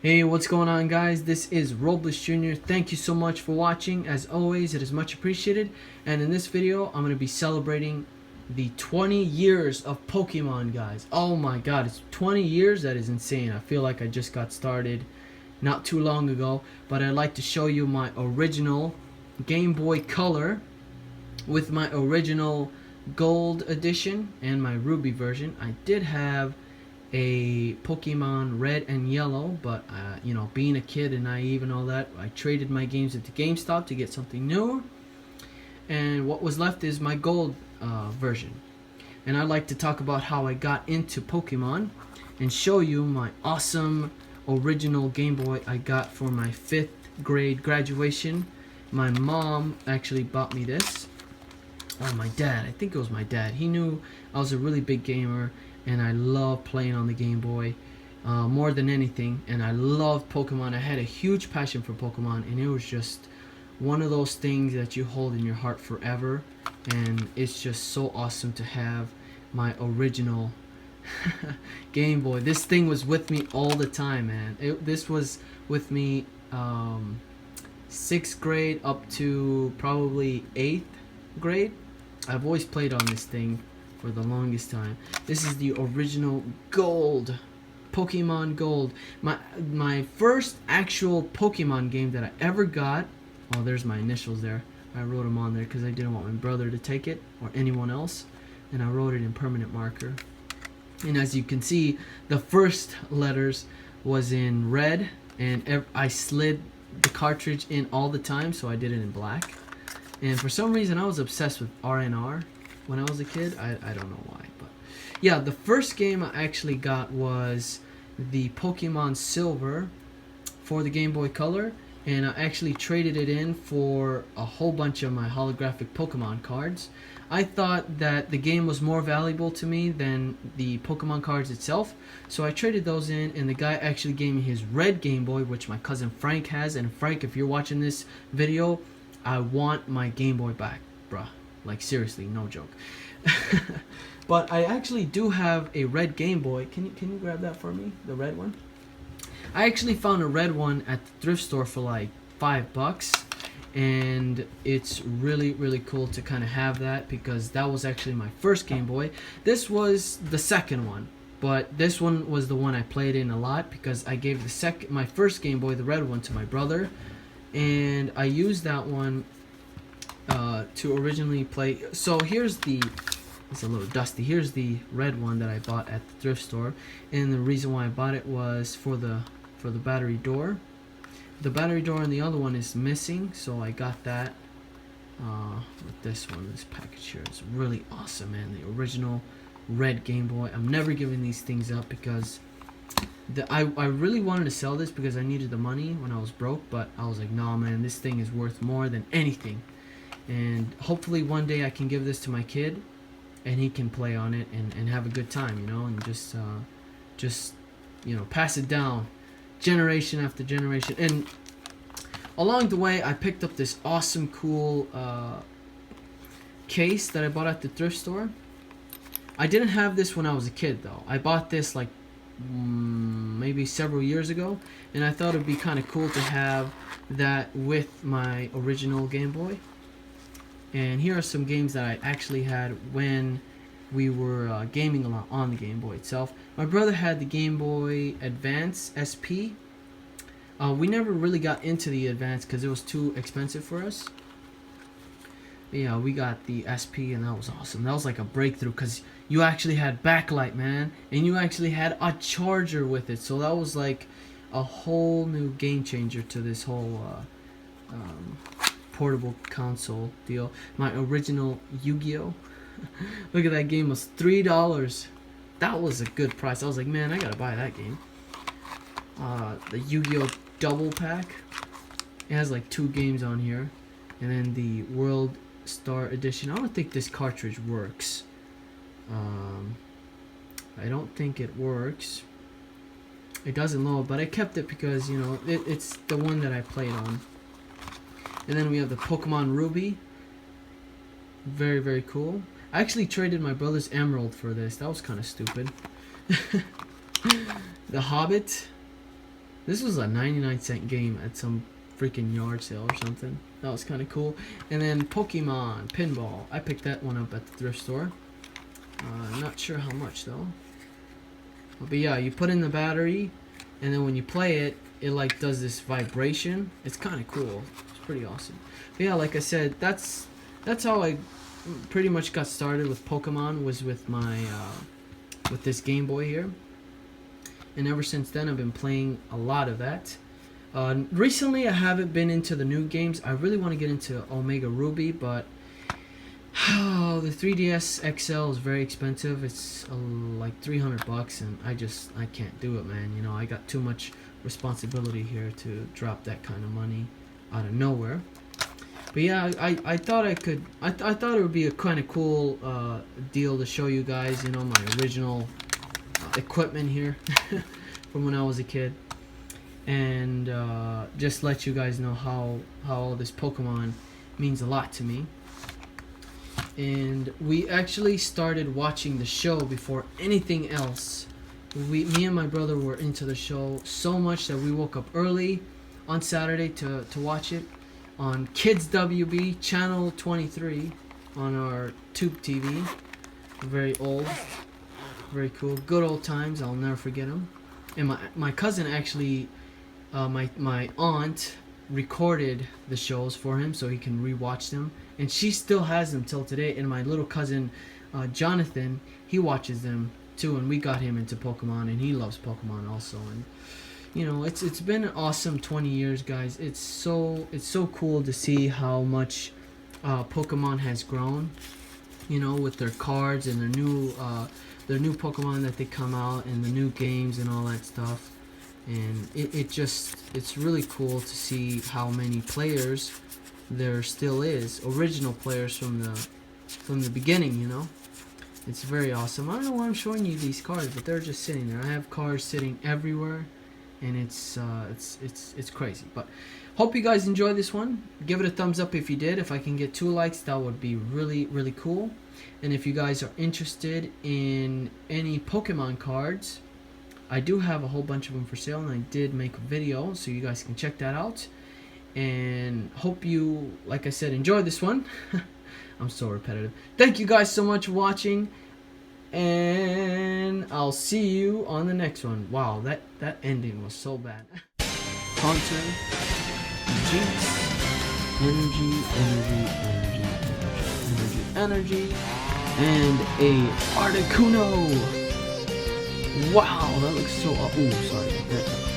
Hey, what's going on, guys? This is Robles Jr. Thank you so much for watching. As always, it is much appreciated. And in this video, I'm going to be celebrating the 20 years of Pokemon, guys. Oh my god, it's 20 years? That is insane. I feel like I just got started not too long ago. But I'd like to show you my original Game Boy Color with my original Gold edition and my Ruby version. I did have a Pokemon Red and Yellow, but you know, being a kid and naive and all that, I traded my games at the GameStop to get something newer, and what was left is my Gold version. And I'd like to talk about how I got into Pokemon and show you my awesome original Game Boy I got for my 5th grade graduation. My mom actually bought me this. Oh, my dad, I think it was my dad. He knew I was a really big gamer and I love playing on the Game Boy more than anything, and I loved Pokemon. I had a huge passion for Pokemon, and it was just one of those things that you hold in your heart forever, and it's just so awesome to have my original Game Boy. This thing was with me all the time, man. This was with me 6th grade up to probably 8th grade. I've always played on this thing for the longest time. This is the original Gold, Pokemon Gold. My first actual Pokemon game that I ever got. Oh, there's my initials there. I wrote them on there because I didn't want my brother to take it or anyone else, and I wrote it in permanent marker. And as you can see, the first letters was in red, and I slid the cartridge in all the time, so I did it in black. And for some reason, I was obsessed with RNR when I was a kid. I don't know why, but yeah, the first game I actually got was the Pokemon Silver for the Game Boy Color, and I actually traded it in for a whole bunch of my holographic Pokemon cards. I thought that the game was more valuable to me than the Pokemon cards itself, so I traded those in, and the guy actually gave me his red Game Boy, which my cousin Frank has. And Frank, if you're watching this video, I want my Game Boy back, bruh. Like, seriously, no joke. But I actually do have a red Game Boy. Can you grab that for me? The red one? I actually found a red one at the thrift store for like $5, and it's really cool to kind of have that, because that was actually my first Game Boy. This was the second one, but this one was the one I played in a lot, because I gave my first Game Boy, the red one, to my brother, and I used that one to originally play. So it's a little dusty. Here's the red one that I bought at the thrift store, and the reason why I bought it was for the battery door. The battery door on the other one is missing, so I got that with this one. This package here is really awesome, man. The original red Game Boy. I'm never giving these things up, because I really wanted to sell this because I needed the money when I was broke, but I was like, nah, man, this thing is worth more than anything. And hopefully one day I can give this to my kid, and he can play on it and have a good time, you know, and just you know, pass it down generation after generation. And along the way, I picked up this awesome, cool case that I bought at the thrift store. I didn't have this when I was a kid, though. I bought this like maybe several years ago, and I thought it'd be kind of cool to have that with my original Game Boy. And here are some games that I actually had when we were gaming a lot on the Game Boy itself. My brother had the Game Boy Advance SP. We never really got into the Advance because it was too expensive for us. But yeah, we got the SP, and that was awesome. That was like a breakthrough, because you actually had backlight, man, and you actually had a charger with it. So that was like a whole new game changer to this whole portable console deal. My original Yu-Gi-Oh! Look at that game, was $3. That was a good price. I was like, man, I gotta buy that game. The Yu-Gi-Oh! Double Pack. It has like 2 games on here. And then the World Star Edition. I don't think this cartridge works. I don't think it works. It doesn't load, but I kept it because, you know, it's the one that I played on. And then we have the Pokemon Ruby. Very cool. I actually traded my brother's Emerald for this. That was kind of stupid. The Hobbit. This was a 99-cent game at some freaking yard sale or something. That was kind of cool. And then Pokemon Pinball. I picked that one up at the thrift store. Not sure how much though. But yeah, you put in the battery, and then when you play it, it like does this vibration. It's kind of cool. It's pretty awesome. But yeah, like I said, that's how I pretty much got started with Pokemon, was with my with this Game Boy here. And ever since then, I've been playing a lot of that. Recently, I haven't been into the new games. I really want to get into Omega Ruby, but the 3DS XL is very expensive. It's like $300, and I can't do it, man. You know, I got too much responsibility here to drop that kind of money out of nowhere. But yeah, I thought I could. I thought it would be a kind of cool deal to show you guys. You know, my original equipment here from when I was a kid, and just let you guys know how all this Pokemon means a lot to me. And we actually started watching the show before anything else. Me and my brother were into the show so much that we woke up early on Saturday to watch it on Kids WB channel 23 on our tube TV. Very old, very cool, good old times. I'll never forget them. And my cousin actually, my aunt recorded the shows for him so he can rewatch them, and she still has them till today. And my little cousin Jonathan, he watches them too, and we got him into Pokemon, and he loves Pokemon also. And you know, it's been an awesome 20 years, guys. It's so cool to see how much Pokemon has grown, you know, with their cards and their new Pokemon that they come out, and the new games and all that stuff. And it's really cool to see how many players there still is, original players from the beginning, you know. It's very awesome. I don't know why I'm showing you these cards, but they're just sitting there. I have cards sitting everywhere, and it's crazy. But hope you guys enjoy this one. Give it a thumbs up if you did. If I can get 2 likes, that would be really, really cool. And if you guys are interested in any Pokemon cards, I do have a whole bunch of them for sale, and I did make a video, so you guys can check that out. And hope you, like I said, enjoy this one. I'm so repetitive. Thank you guys so much for watching, and I'll see you on the next one. Wow, that ending was so bad. Haunter, Jinx, energy, and a Articuno. Wow, that looks so. Oh, sorry.